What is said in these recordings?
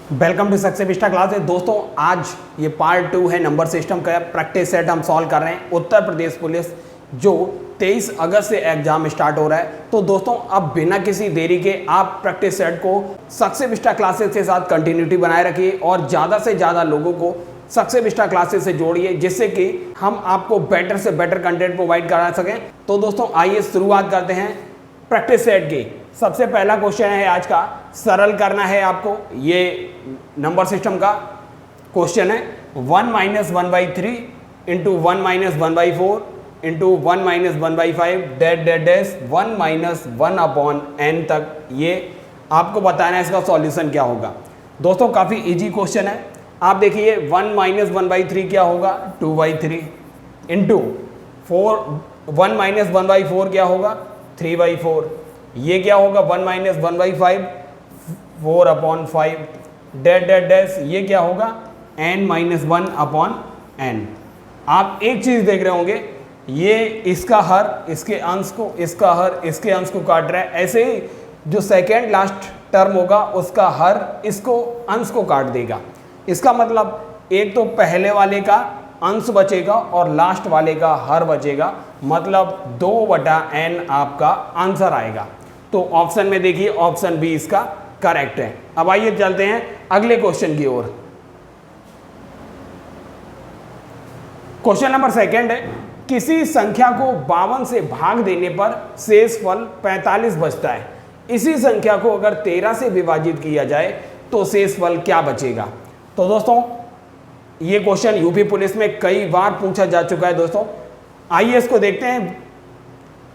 Welcome to success vista classes. दोस्तों आज ये पार्ट 2 है नंबर सिस्टम का प्रैक्टिस सेट हम सॉल्व कर रहे हैं। उत्तर प्रदेश पुलिस जो 23 अगस्त से एग्जाम स्टार्ट हो रहा है, तो दोस्तों अब बिना किसी देरी के आप प्रैक्टिस सेट को सक्सेस विस्टा क्लासेस के साथ कंटिन्यूटी बनाए रखिए और ज़्यादा से ज़्यादा लोगों को सक्सेस विस्टा क्लासेस से जोड़िए, जिससे कि हम आपको बेटर से बेटर कंटेंट प्रोवाइड करा सकें। तो दोस्तों आइए शुरुआत करते हैं प्रैक्टिस सेट की। सबसे पहला क्वेश्चन है आज का, सरल करना है आपको। ये नंबर सिस्टम का क्वेश्चन है। 1 - 1/3 into 1 - 1/4 into 1 - 1/5 dash dash dash 1 - 1/n तक ये आपको बताना है इसका सॉल्यूशन क्या होगा। दोस्तों काफ़ी इजी क्वेश्चन है। आप देखिए 1 - 1/3 क्या होगा, 2/3 इंटू 1 - 1/4 क्या होगा, 3/4। ये क्या होगा 1 - 1/5 4/5 डैश डैश डैश ये क्या होगा n - 1/n। आप एक चीज देख रहे होंगे, ये इसका हर इसके अंश को, इसका हर इसके अंश को काट रहा है। ऐसे ही जो सेकेंड लास्ट टर्म होगा उसका हर इसको अंश को काट देगा। इसका मतलब एक तो पहले वाले का अंश बचेगा और लास्ट वाले का हर बचेगा, मतलब 2/n आपका आंसर आएगा। तो ऑप्शन में देखिए ऑप्शन बी इसका करेक्ट है। अब आइए चलते हैं अगले क्वेश्चन की ओर। क्वेश्चन नंबर सेकंड है, किसी संख्या को 52 से भाग देने पर शेष फल 45 बचता है। इसी संख्या को अगर 13 से विभाजित किया जाए तो शेष फल क्या बचेगा। तो दोस्तों ये क्वेश्चन यूपी पुलिस में कई बार पूछा जा चुका है। दोस्तों आइए इसको देखते हैं।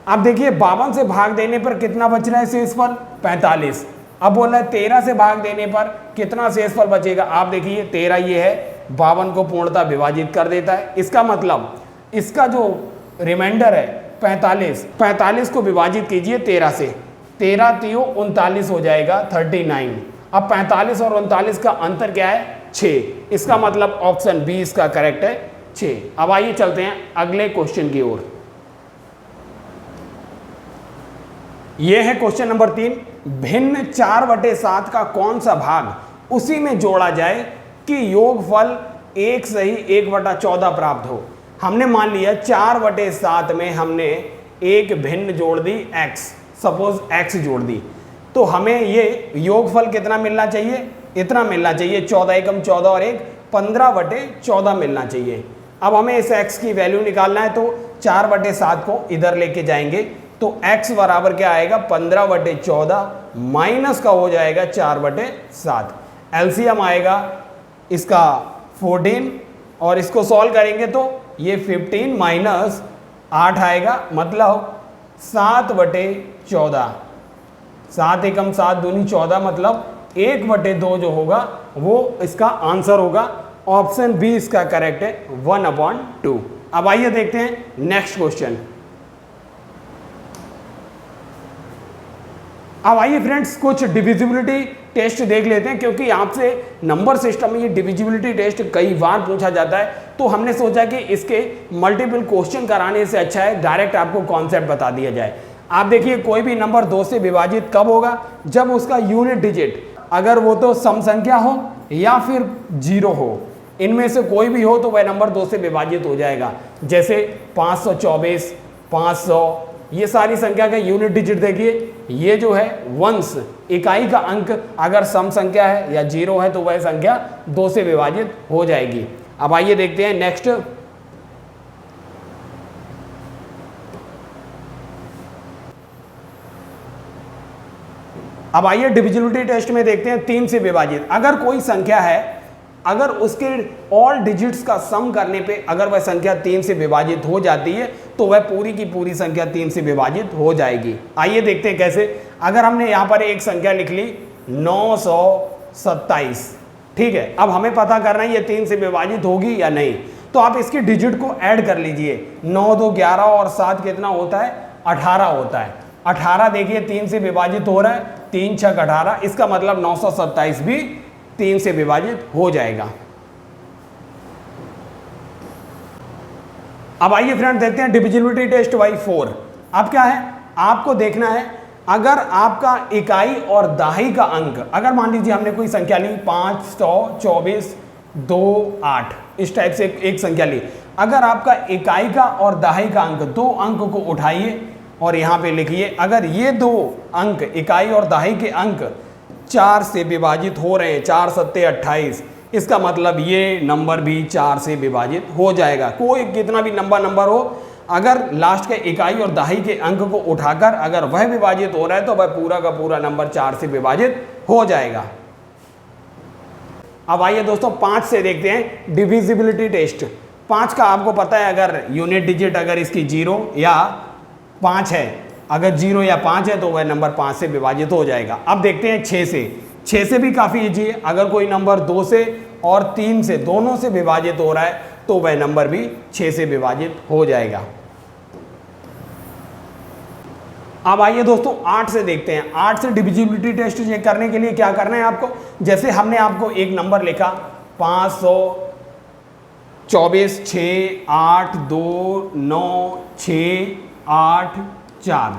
आप देखिए 52 से भाग देने पर कितना बच रहा है शेष फल, 45। अब बोल रहा है 13 से भाग देने पर कितना शेष फल बचेगा। आप देखिए 13 ये है, 52 को पूर्णतः विभाजित कर देता है। इसका मतलब इसका जो रिमाइंडर है 45 को विभाजित कीजिए 13 से, 13 3 39 हो जाएगा 39। अब 45 और 39 का अंतर क्या है, 6। इसका मतलब ऑप्शन बी इसका करेक्ट है, 6। अब आइए चलते हैं अगले क्वेश्चन की ओर। यह है क्वेश्चन नंबर 3, भिन्न 4/7 का कौन सा भाग उसी में जोड़ा जाए कि योगफल 1 सही 1/14 प्राप्त हो। हमने मान लिया 4/7 में हमने एक भिन्न जोड़ दी x, सपोज x जोड़ दी, तो हमें ये योगफल कितना मिलना चाहिए, इतना मिलना चाहिए, 14 एकम 14 और 1 15/14 मिलना चाहिए। अब हमें इस x की वैल्यू निकालना है, तो 4/7 को इधर लेके जाएंगे तो x बराबर क्या आएगा 15/14 माइनस का हो जाएगा 4/7। एलसीएम आएगा इसका 14 और इसको सॉल्व करेंगे तो ये 15 माइनस 8 आएगा, मतलब 7/14। 7 एकम 7 दूनी 14, मतलब 1/2 जो होगा वो इसका आंसर होगा। ऑप्शन बी इसका करेक्ट है, 1/2। अब आइए देखते हैं नेक्स्ट क्वेश्चन। अब आइए फ्रेंड्स कुछ डिविजिबिलिटी टेस्ट देख लेते हैं, क्योंकि आपसे नंबर सिस्टम में ये डिविजिबिलिटी टेस्ट कई बार पूछा जाता है। तो हमने सोचा कि इसके मल्टीपल क्वेश्चन कराने से अच्छा है डायरेक्ट आपको कॉन्सेप्ट बता दिया जाए। आप देखिए कोई भी नंबर 2 से विभाजित कब होगा, जब उसका यूनिट डिजिट अगर वो तो सम संख्या हो या फिर 0 हो, इनमें से कोई भी हो तो वह नंबर 2 से विभाजित हो जाएगा। जैसे 524, 500, ये सारी संख्या का यूनिट डिजिट देखिए, ये जो है वंश इकाई का अंक अगर सम संख्या है या 0 है तो वह संख्या 2 से विभाजित हो जाएगी। अब आइए देखते हैं नेक्स्ट। अब आइए डिविजिबिलिटी टेस्ट में देखते हैं 3 से विभाजित। अगर कोई संख्या है, अगर उसके ऑल डिजिट्स का सम करने पे अगर वह संख्या 3 से विभाजित हो जाती है तो वह पूरी की पूरी संख्या 3 से विभाजित हो जाएगी। आइए देखते हैं कैसे। अगर हमने यहाँ पर एक संख्या लिख ली 927, ठीक है। अब हमें पता करना है ये 3 से विभाजित होगी या नहीं, तो आप इसके डिजिट को ऐड कर लीजिए। 9 2 11 और 7 कितना होता है, 18 होता है। 18 देखिए 3 से विभाजित हो रहा है, 3 6 18, इसका मतलब 927 भी 3 से विभाजित हो जाएगा। अब आइए फ्रेंड देखते हैं डिविजिबिलिटी टेस्ट बाई 4। अब क्या है, आपको देखना है अगर आपका इकाई और दहाई का अंक, अगर मान लीजिए हमने कोई संख्या ली 524 2 8, इस टाइप से एक संख्या ली, अगर आपका इकाई का और दहाई का अंक, दो अंक को उठाइए और यहाँ पे लिखिए, अगर ये दो अंक इकाई और दहाई के अंक 4 से विभाजित हो रहे हैं, 4 सत्ते 28, इसका मतलब ये नंबर भी 4 से विभाजित हो जाएगा। कोई कितना भी नंबर हो, अगर लास्ट के इकाई और दहाई के अंक को उठाकर अगर वह विभाजित हो रहा है तो वह पूरा का पूरा नंबर 4 से विभाजित हो जाएगा। अब आइए दोस्तों 5 से देखते हैं डिविजिबिलिटी टेस्ट। 5 का आपको पता है, अगर यूनिट डिजिट अगर इसकी 0 या 5 है, अगर 0 या 5 है तो वह नंबर 5 से विभाजित हो जाएगा। अब देखते हैं 6 से। 6 से भी काफ़ी ईजी है, अगर कोई नंबर 2 से और 3 से दोनों से विभाजित हो रहा है तो वह नंबर भी 6 से विभाजित हो जाएगा। अब आइए दोस्तों 8 से देखते हैं। 8 से डिविजिबिलिटी टेस्ट चेक करने के लिए क्या करना है आपको, जैसे हमने आपको एक नंबर लिखा 524 6 8 2 9 6 8 4,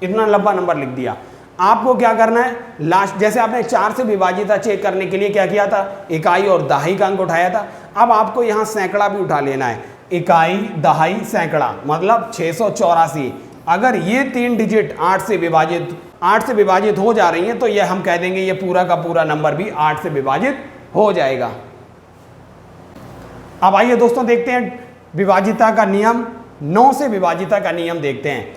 इतना लंबा नंबर लिख दिया। आपको क्या करना है, लास्ट जैसे आपने 4 से विभाजित चेक करने के लिए क्या किया था, इकाई और दहाई का अंक उठाया था। अब आपको यहाँ सैकड़ा भी उठा लेना है, इकाई दहाई सैकड़ा, मतलब 684। अगर ये 3 डिजिट 8 से विभाजित हो जा रही हैं तो ये हम कह देंगे ये पूरा का पूरा नंबर भी 8 से विभाजित हो जाएगा। अब आइए दोस्तों देखते हैं विभाजिता का नियम, 9 से विभाजिता का नियम देखते हैं।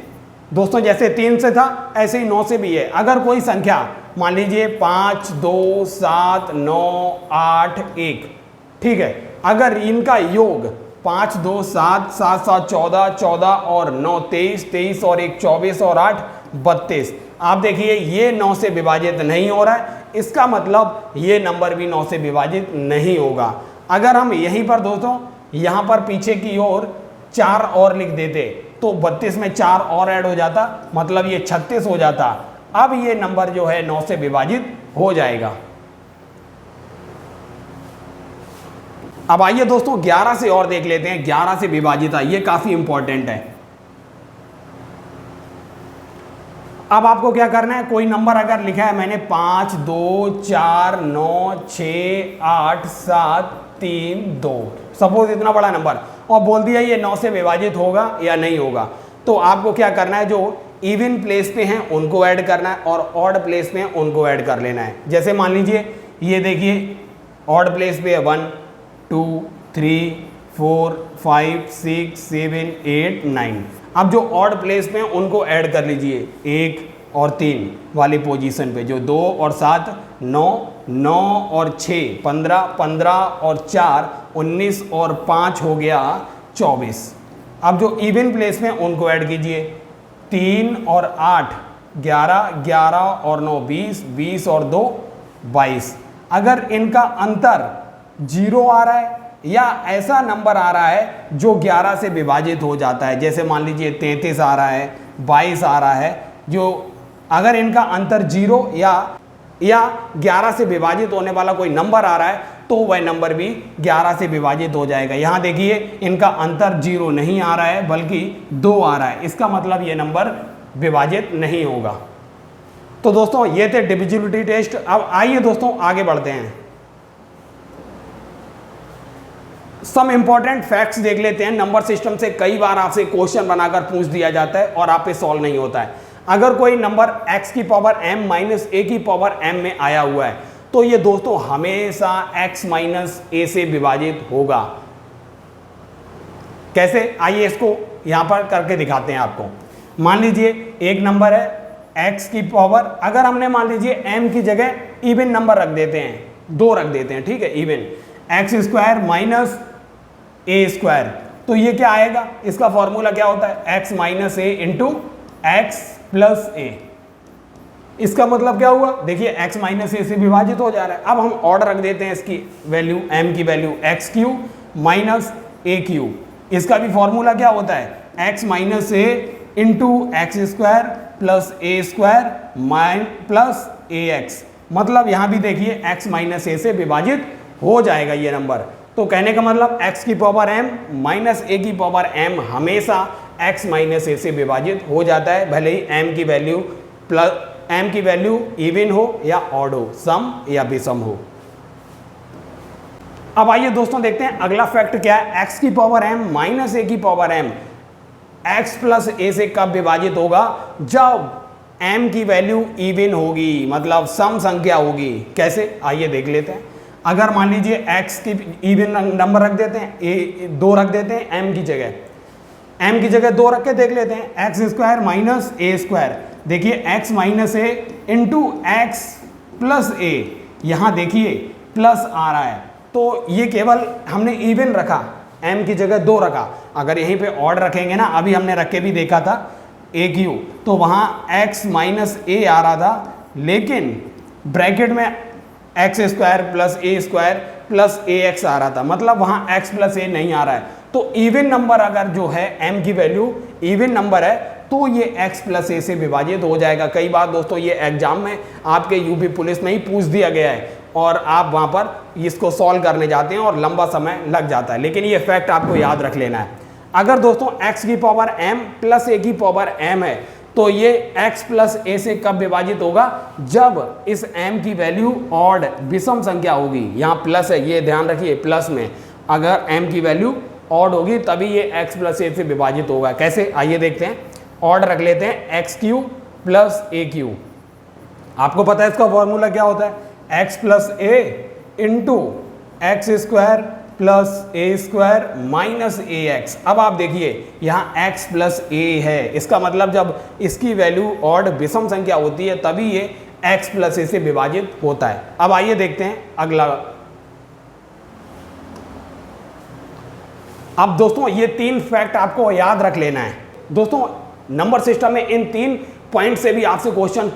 दोस्तों जैसे 3 से था ऐसे ही 9 से भी है। अगर कोई संख्या मान लीजिए 5 2 7 9 8 1, ठीक है, अगर इनका योग 5 2 7 7 7 14 14 और 9 23 23 और 1 24 और 8 32, आप देखिए ये 9 से विभाजित नहीं हो रहा है, इसका मतलब ये नंबर भी 9 से विभाजित नहीं होगा। अगर हम यहीं पर दोस्तों यहाँ पर पीछे की ओर 4 और लिख देते तो 32 में 4 और ऐड हो जाता, मतलब ये 36 हो जाता। अब ये नंबर जो है 9 से विभाजित हो जाएगा। अब आइए दोस्तों 11 से और देख लेते हैं। 11 से विभाजिता, ये काफी इंपॉर्टेंट है। अब आपको क्या करना है, कोई नंबर अगर लिखा है मैंने 5 2 4 9 6 8 7 3 2, सपोज इतना बड़ा नंबर, और बोल दिया ये 9 से विभाजित होगा या नहीं होगा, तो आपको क्या करना है, जो इवन प्लेस पे हैं उनको ऐड करना है और ऑड प्लेस पे हैं उनको ऐड कर लेना है। जैसे मान लीजिए ये देखिए ऑड प्लेस पे है 1 2 3 4 5 6 7 8 9। अब जो ऑड प्लेस पे हैं उनको ऐड कर लीजिए 1 और 3 वाली पोजीशन पे, जो 2 और 7 9 9 और 6 15 15 और 4 19 और 5 हो गया 24। अब जो इवन प्लेस में उनको ऐड कीजिए 3 और 8 11 11 और 9 20 20 और 2 22। अगर इनका अंतर 0 आ रहा है या ऐसा नंबर आ रहा है जो 11 से विभाजित हो जाता है, जैसे मान लीजिए 33 आ रहा है 22 आ रहा है, जो अगर इनका अंतर 0 या 11 से विभाजित होने वाला कोई नंबर आ रहा है तो वह नंबर भी 11 से विभाजित हो जाएगा। यहाँ देखिए इनका अंतर 0 नहीं आ रहा है बल्कि 2 आ रहा है, इसका मतलब ये नंबर विभाजित नहीं होगा। तो दोस्तों ये थे डिविजिबिलिटी टेस्ट। अब आइए दोस्तों आगे बढ़ते हैं, सम इंपॉर्टेंट फैक्ट्स देख लेते हैं। नंबर सिस्टम से कई बार आपसे क्वेश्चन बनाकर पूछ दिया जाता है और आप पे सॉल्व नहीं होता है। अगर कोई नंबर x की पावर m माइनस a की पावर m में आया हुआ है तो ये दोस्तों हमेशा x माइनस a से विभाजित होगा। कैसे, आइए इसको यहां पर करके दिखाते हैं आपको। मान लीजिए एक नंबर है x की पावर, अगर हमने मान लीजिए m की जगह इवन नंबर रख देते हैं, 2 रख देते हैं, ठीक है, इवन एक्स स्क्वायर माइनस ए स्क्वायर, तो ये क्या आएगा, इसका फॉर्मूला क्या होता है, एक्स माइनस ए इंटू एक्स प्लस ए। इसका मतलब क्या हुआ, देखिए x माइनस ए से विभाजित हो जा रहा है। अब हम ऑर्डर रख देते हैं इसकी वैल्यू, m की वैल्यू एक्स क्यू माइनस ए क्यू। इसका भी फॉर्मूला क्या होता है, x माइनस ए इंटू एक्स स्क्वायर प्लस ए स्क्वायर माइन प्लस ए एक्स। मतलब यहाँ भी देखिए x माइनस ए से विभाजित हो जाएगा ये नंबर। तो कहने का मतलब x की पावर m माइनस ए की पावर m हमेशा x माइनस ए से विभाजित हो जाता है, भले ही m की वैल्यू प्लस m की वैल्यू इवन हो या ऑड हो, सम या विषम हो। अब आइए दोस्तों देखते हैं अगला फैक्ट क्या है। x की पावर m माइनस a की power m x plus a से कब विभाजित होगा? जब m की वैल्यू इवन होगी, मतलब सम संख्या होगी। कैसे, आइए देख लेते हैं। अगर मान लीजिए x की इवन नंबर रख देते हैं, a 2 रख देते हैं m की जगह 2 रख के देख लेते हैं। एक्स स्क्वायर माइनस ए स्क्वायर, देखिए x माइनस ए इंटू एक्स प्लस ए, यहाँ देखिए प्लस आ रहा है, तो ये केवल हमने इवन रखा, m की जगह 2 रखा। अगर यहीं पे ऑड रखेंगे ना, अभी हमने रख के भी देखा था ए क्यू, तो वहाँ x माइनस ए आ रहा था, लेकिन ब्रैकेट में एक्स स्क्वायर प्लस ए स्क्वायर प्लस ए एक्स आ रहा था, मतलब वहाँ x प्लस ए नहीं आ रहा है। तो इवन नंबर अगर जो है m की वैल्यू इवन नंबर है तो ये x प्लस ए से विभाजित हो जाएगा। कई बार दोस्तों ये एग्जाम में आपके यूपी पुलिस में ही पूछ दिया गया है और आप वहाँ पर इसको सॉल्व करने जाते हैं और लंबा समय लग जाता है, लेकिन ये फैक्ट आपको याद रख लेना है। अगर दोस्तों x की पावर m प्लस a की पावर m है तो ये x प्लस a से कब विभाजित होगा? जब इस m की वैल्यू ऑड विषम संख्या होगी। यहाँ प्लस है, ये ध्यान रखिए, प्लस में अगर m की वैल्यू ऑड होगी तभी ये x प्लस a से विभाजित होगा। कैसे, आइए देखते हैं। ऑड रख लेते हैं, एक्स क्यू प्लस ए क्यू। आपको पता है इसका फॉर्मूला क्या होता है? x प्लस ए इंटू एक्स स्क्वायर प्लस ए स्क्वायर माइनस ए एक्स। अब आप देखिए यहाँ x प्लस ए है, इसका मतलब जब इसकी वैल्यू ऑड विषम संख्या होती है तभी ये x प्लस ए से विभाजित होता है। अब आइए देखते हैं अगला। अब दोस्तों ये 3 फैक्ट आपको याद रख लेना है। दोस्तों नंबर सिस्टम में इन 3 पॉइंट से भी आपसे क्वेश्चन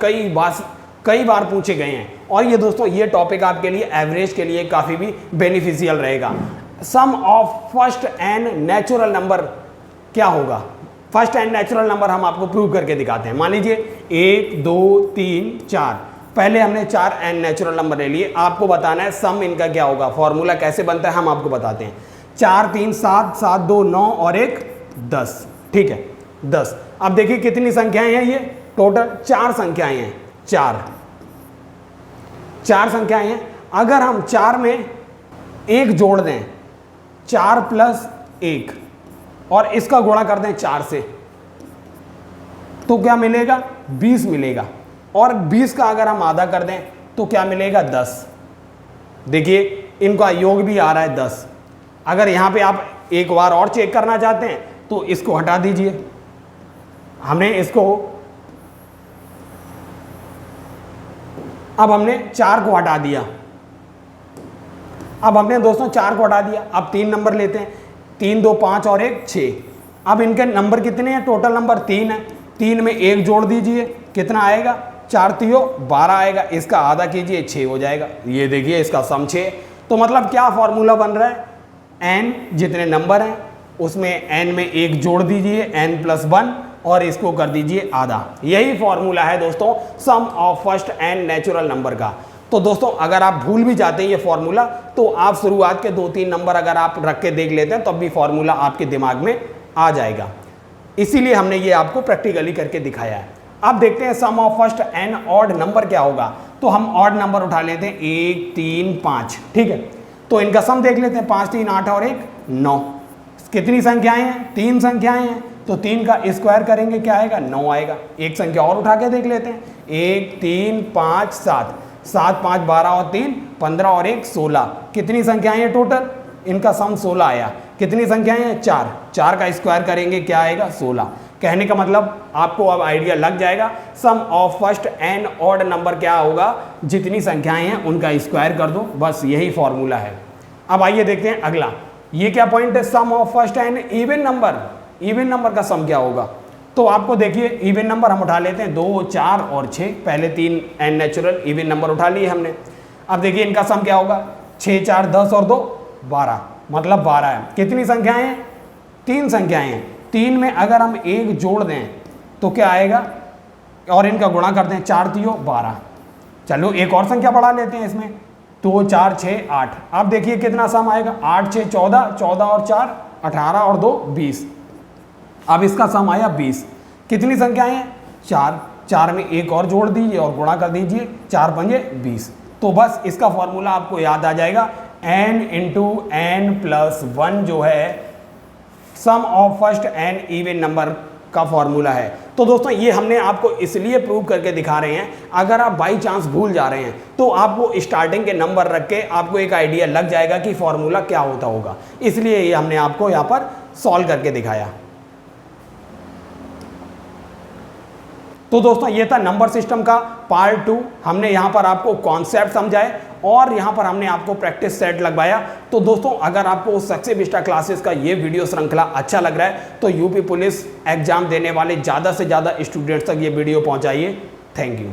कई बार पूछे गए हैं, और ये दोस्तों ये टॉपिक आपके लिए एवरेज के लिए काफ़ी भी बेनिफिशियल रहेगा। Sum of first N natural number क्या होगा? फर्स्ट एन नेचुरल नंबर हम आपको प्रूव करके दिखाते हैं। मान लीजिए 1 2 3 4, पहले हमने 4 एन नेचुरल नंबर ले लिए, आपको बताना है सम इनका क्या होगा। फॉर्मूला कैसे बनता है हम आपको बताते हैं। 4 3 7 7 2 9 और 1 10, ठीक है 10। अब देखिए कितनी संख्याएं हैं, ये टोटल 4 संख्याएं हैं, 4 संख्याएं हैं। अगर हम 4 में 1 जोड़ दें, 4 प्लस 1, और इसका गुणा कर दें 4 से, तो क्या मिलेगा? 20 मिलेगा। और 20 का अगर हम आधा कर दें तो क्या मिलेगा? 10। देखिए इनका योग भी आ रहा है 10। अगर यहाँ पे आप एक बार और चेक करना चाहते हैं तो इसको हटा दीजिए। हमने इसको, अब हमने 4 को हटा दिया, अब हमने दोस्तों 4 को हटा दिया। अब 3 नंबर लेते हैं, 3 2 5 और 1 6। अब इनके नंबर कितने हैं? टोटल नंबर 3 है। 3 में 1 जोड़ दीजिए, कितना आएगा? 4 3 12 आएगा। इसका आधा कीजिए, 6 हो जाएगा। ये देखिए इसका सम 6। तो मतलब क्या फॉर्मूला बन रहा है? n जितने नंबर हैं उसमें n में 1 जोड़ दीजिए, n प्लस 1, और इसको कर दीजिए आधा। यही फॉर्मूला है दोस्तों sum of first N natural number का। तो दोस्तों अगर आप भूल भी जाते हैं ये फॉर्मूला, तो आप शुरुआत के 2-3 नंबर अगर आप रख के देख लेते हैं तब भी फॉर्मूला आपके दिमाग में आ जाएगा। इसीलिए हमने ये आपको प्रैक्टिकली करके दिखाया है। अब देखते हैं sum of first N odd number क्या होगा। तो हम ऑड नंबर उठा लेते हैं, 1 3 5, ठीक है। तो इनका सम देख लेते हैं, 5 3 8 और 1 9। कितनी संख्याएं हैं? 3 संख्याएं हैं, तो 3 का स्क्वायर करेंगे क्या आएगा? 9 आएगा। एक संख्या और उठा के देख लेते हैं, 1 3 5 7, 7 5 12 और 3 15 और 1 16। कितनी संख्याएं हैं टोटल? इनका सम 16 आया। कितनी संख्याएं हैं? 4 का स्क्वायर करेंगे क्या आएगा? 16। कहने का मतलब आपको अब आइडिया लग जाएगा sum of first N odd number क्या होगा? जितनी संख्याएं हैं उनका स्क्वायर कर दो, बस यही फॉर्मूला है। अब आइए देखते हैं अगला। ये क्या पॉइंट है? Sum of first N even number. Even number का सम क्या होगा? तो आपको देखिए इवन नंबर हम उठा लेते हैं, 2 4 और 6। पहले 3 एन नेचुरल इवन नंबर उठा लिए हमने। अब देखिए इनका सम क्या होगा? 6 4 10 और 2 12, मतलब 12 है। कितनी संख्याएं हैं? 3 संख्याएं हैं। 3 में अगर हम 1 जोड़ दें तो क्या आएगा? और इनका गुणा करते हैं, 4 3 12। चलो एक और संख्या बढ़ा लेते हैं इसमें, 2 4 6 8। अब देखिए कितना सम आएगा? 8 6 14, 14 और 4 18 और 2 20। अब इसका सम आया 20। कितनी संख्याएं हैं? 4 4 में एक और जोड़ दीजिए और गुणा कर दीजिए, 4 पंजे 20। तो बस इसका फॉर्मूला आपको याद आ जाएगा, n इंटू एन प्लस 1 जो है sum of first N even number का फॉर्मूला है। तो दोस्तों ये हमने आपको इसलिए प्रूव करके दिखा रहे हैं, अगर आप बाई चांस भूल जा रहे हैं तो आपको स्टार्टिंग के नंबर रख के आपको एक आइडिया लग जाएगा कि फॉर्मूला क्या होता होगा, इसलिए ये हमने आपको यहाँ पर सॉल्व करके दिखाया। तो दोस्तों ये था नंबर सिस्टम का पार्ट 2। हमने यहाँ पर आपको कॉन्सेप्ट समझाए और यहाँ पर हमने आपको प्रैक्टिस सेट लगवाया। तो दोस्तों अगर आपको सक्सेस विस्टा क्लासेस का ये वीडियो श्रृंखला अच्छा लग रहा है तो यूपी पुलिस एग्जाम देने वाले ज़्यादा से ज़्यादा स्टूडेंट्स तक ये वीडियो पहुँचाइए। Thank you.